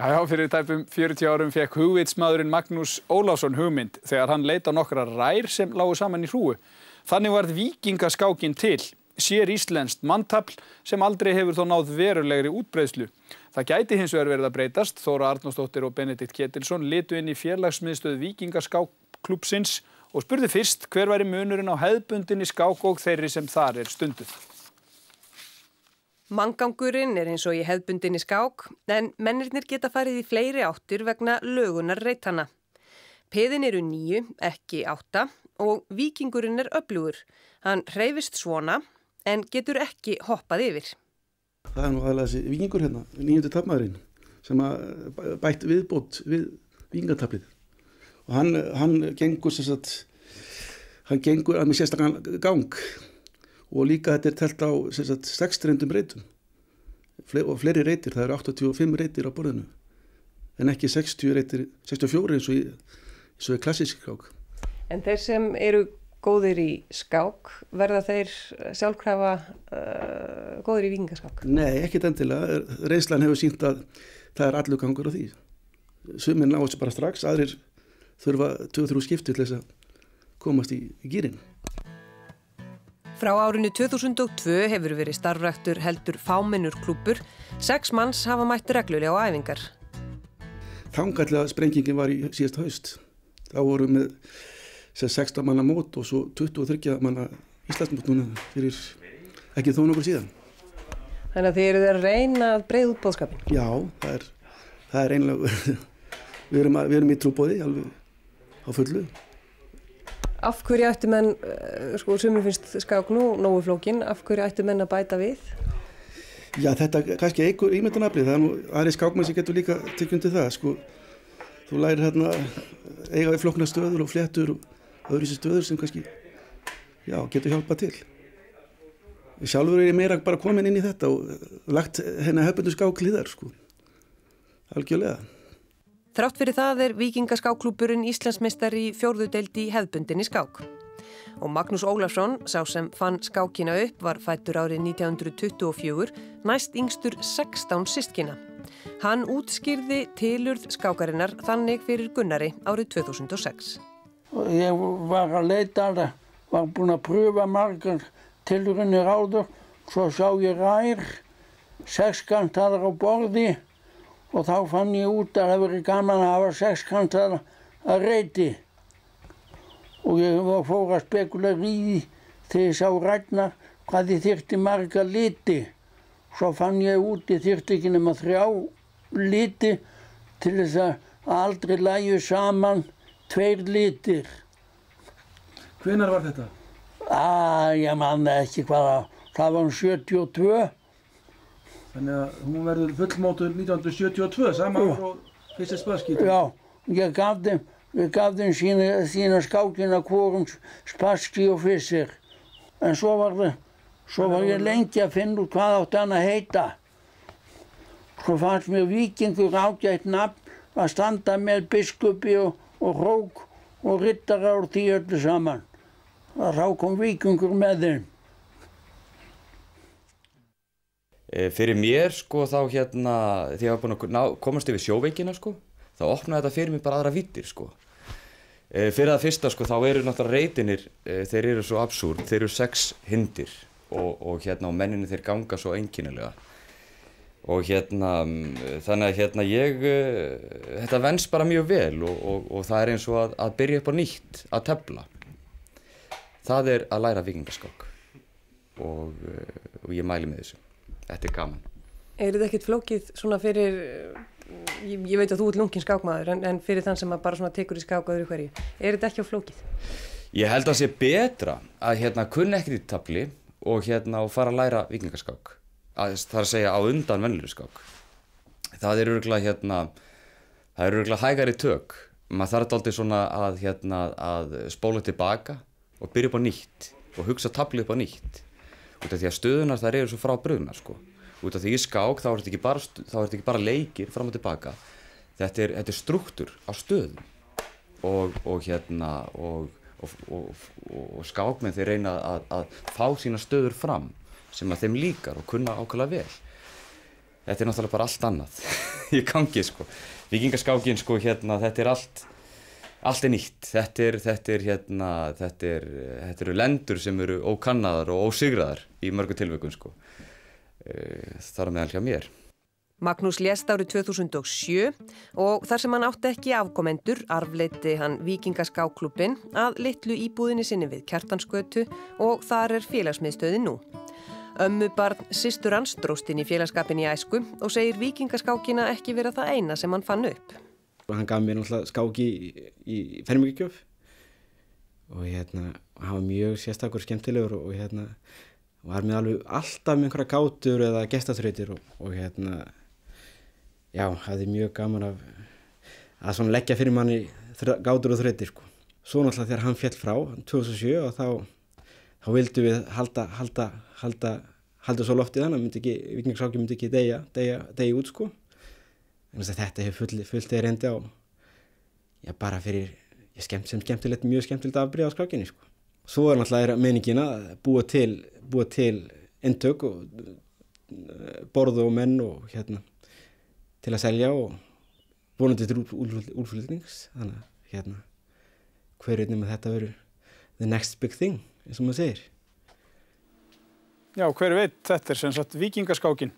Já, fyrir tæpum 40 árum fekk hugvitsmaðurinn Magnús Ólafsson hugmynd þegar hann leit á nokkra rær sem lágu saman í hrúgu. Þannig varð víkingaskákin til, sér íslenskt manntafl sem aldrei hefur þó náð verulegri útbreiðslu. Það gæti hins vegar verið að breytast. Þóra Arnórsdóttir og Benedikt Ketilsson litu inn í félagsmiðstöð Víkingaskákklúbbsins og spurði fyrst hver væri munurinn á hefðbundinni skák og þeirri sem þar stunduð. Manngangurinn eins og í hefðbundinni skák, en mennirnir geta farið í fleiri áttir vegna lögunar reitana. Peðin eru 9, ekki 8 og víkingurinn öflugur. Hann hreyfist svona en getur ekki hoppað yfir. Það nú aðalega þessi víkingur hérna, 9. taflmaðurinn, sem bætt viðbót við víkingataflið. Og hann gengur að með sérstakann gang. Og líka þetta telt á 6 reyndum reitum og fleiri reitir, það eru 85 reitir á borðinu en ekki 60 reitir, 64 eins og í klassísk skák. En þeir sem eru góðir í skák, verða þeir sjálfkrafa góðir í víkingaskák? Nei, ekkert endilega. Reynslan hefur sýnt að það allur gangur á því. Sumir ná þessu bara strax, aðrir þurfa 2-3 skipti til þess að komast í gírinn. Frá árinu 2002 hefur verið starfræktur heldur fámennur klúbbur. 6 manns hafa mætt reglulega á æfingar. Þangarlega sprengingin var í síðasta haust. Þá vorum við 16 manna mót og svo 23 manna Íslandsmót núna fyrir ekki þó nokkur síðan. Þannig að þið eruð að reyna að breiða út boðskapinn? Já, það er einlega, við erum í trúboði alveg á fullu. Af hverju ættu menn, sumir finnst skák nú nógu flókin, af hverju ættu menn að bæta við? Já, þetta kannski eykur ímyndaraflið, það nú aðri skákmenn sem getur líka tekið undir það, Þú lærir hérna eiga við flóknar stöður og fléttur og öðru stöður sem kannski, getur hjálpað til. Sjálfur ég meira bara komin inn í þetta og lagt hérna hefðbundu skák hliðar, algjörlega. Þrátt fyrir það víkingaskákklúbburinn Íslandsmeistari í 4. deild í hefðbundinni skák. Og Magnús Ólafsson, sá sem fann skákina upp, var fæddur árið 1924, næst yngstur 16 systkina. Hann útskýrði tilurð skákarinnar þannig fyrir Gunnari árið 2006. Ég var að leita alveg, var búinn að pröfa margar tilraunir áður, svo sá ég rær, 6-kantar á borði, og þá fann ég út að það verið gaman að hafa 6-kantar að reiti. Og ég fór að spekulera í því þegar ég sá rærnar hvað ég þyrfti marga liti. Svo fann ég út ég þyrfti ekki nema 3 liti til þess að aldrei lægju saman 2 litir. Hvenær var þetta? Ég man ekki hvað það var 72. Þannig að hún verður fullmótuð 1972, sama ár og fyrsta sparskítur. Já, ég gaf þeim sína skákina hvorum sparski og fyrst. En svo var ég lengi að finna út hvað átti hann að heita. Svo fannst mér víkingur ágætt nafn að standa með biskupi og hrók og riddara úr því öllu saman. Þá kom víkingur með þeim. Fyrir mér þá hérna, því ég var búinn að komast yfir sjóveikina þá opnaði þetta fyrir mig bara aðra víddir Fyrir það fyrsta þá eru náttúrulega reitinir, þeir eru svo absúrd, þeir eru 6 hindir og menninni þeir ganga svo einkennilega. Og þannig að þetta venst bara mjög vel og það er eins og að byrja upp á nýtt, að tefla. Það er að læra víkingaskák og ég mæli með þessu. Þetta er gaman. Þetta ekkert flókið svona fyrir, ég veit að þú ert lunginn skákmaður, en fyrir þann sem bara svona tekur í skák öðru hverju, þetta ekki á flókið? Ég held að sé betra að kunna ekkert í tafli og fara að læra víkingaskák. Það er að segja á undan venjulegri skák. Það er örugglega hægari tök. Maður þarf dálítið svona að spóla tilbaka og byrja upp á nýtt og hugsa taflið upp á nýtt. Út af því að stöðunar þær eru svo frábrugðnar Út af því í skák þá er þetta ekki bara leikir fram og tilbaka. Þetta er strúktúr á stöðum og skákmenn þeir reyna að fá sína stöður fram sem að þeim líkar og kunna ákaflega vel. þetta náttúrulega bara allt annað í gangi sko. Víkingaskákin sko þetta allt nýtt. Þetta eru lendur sem eru ókannaðar og ósigraðar í mörgum tilvikum sko. Þar á meðal hjá mér. Magnús lést árið 2007 og þar sem hann átti ekki afkomendur arfleiddi hann Víkingaskákklúbbinn að litlu íbúðinni sinni við Kjartansgötu og þar félagsmiðstöðin nú. Ömmubarn systur hans dróst inn í félagsskapinn í æsku og segir Víkingaskákina ekki vera það eina sem hann fann upp. Hann gaf mér náttúrulega skák í fermingagjöf og hann var mjög sérstakur skemmtilegur og var með alveg alltaf með einhverja gátur eða gestaþrautir og já, hafði mjög gaman að svona leggja fyrir manni gátur og þrautir sko. Svo náttúrulega þegar hann féll frá 2007 og þá vildum við halda svo loftið hann, Víkingaskákin myndi ekki deyja út sko. En þetta hefur fullt erindi á, já bara fyrir mjög skemmtilegt afbrigði á skákinni sko. Svo náttúrulega meiningin að búa til inntök og borð og menn og til að selja og vonandi til útflutnings. Þannig að hver veit nema þetta verður the next big thing, eins og maður segir. Já, hver veit, þetta sem sagt Víkingaskákin.